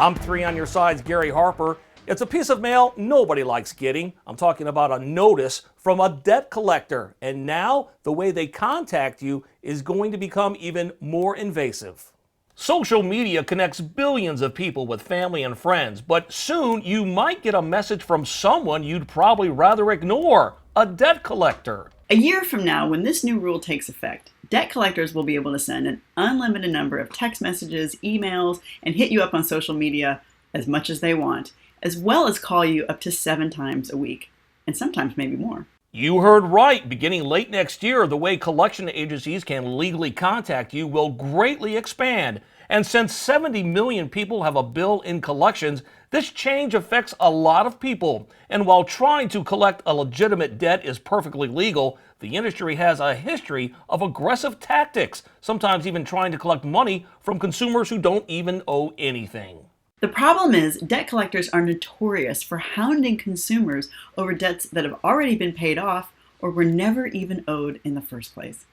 I'm 3 on your side's Gary Harper. It's a piece of mail nobody likes getting. I'm talking about a notice from a debt collector. And now the way they contact you is going to become even more invasive. Social media connects billions of people with family and friends, but soon you might get a message from someone you'd probably rather ignore, a debt collector. A year from now, when this new rule takes effect, debt collectors will be able to send an unlimited number of text messages, emails, and hit you up on social media as much as they want, as well as call you up to 7 times a week, and sometimes maybe more. You heard right. Beginning late next year, the way collection agencies can legally contact you will greatly expand. And since 70 million people have a bill in collections, this change affects a lot of people. And while trying to collect a legitimate debt is perfectly legal, the industry has a history of aggressive tactics, sometimes even trying to collect money from consumers who don't even owe anything. The problem is, debt collectors are notorious for hounding consumers over debts that have already been paid off or were never even owed in the first place.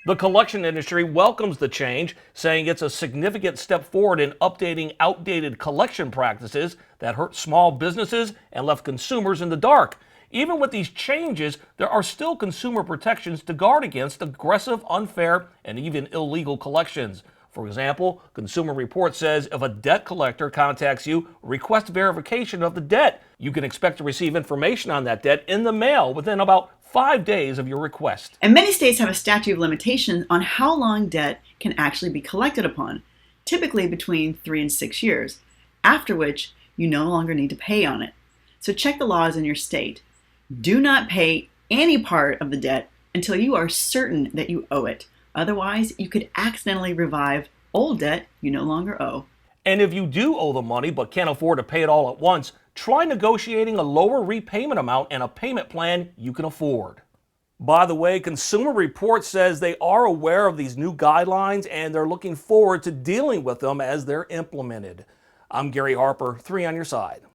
The collection industry welcomes the change, saying it's a significant step forward in updating outdated collection practices that hurt small businesses and left consumers in the dark. Even with these changes, there are still consumer protections to guard against aggressive, unfair, and even illegal collections. For example, Consumer Report says if a debt collector contacts you, request verification of the debt. You can expect to receive information on that debt in the mail within about 5 days of your request. And many states have a statute of limitations on how long debt can actually be collected upon, typically between 3 and 6 years, after which you no longer need to pay on it. So check the laws in your state. Do not pay any part of the debt until you are certain that you owe it. Otherwise, you could accidentally revive old debt you no longer owe. And if you do owe the money but can't afford to pay it all at once, try negotiating a lower repayment amount and a payment plan you can afford. By the way, Consumer Report says they are aware of these new guidelines and they're looking forward to dealing with them as they're implemented. I'm Gary Harper, 3 on your side.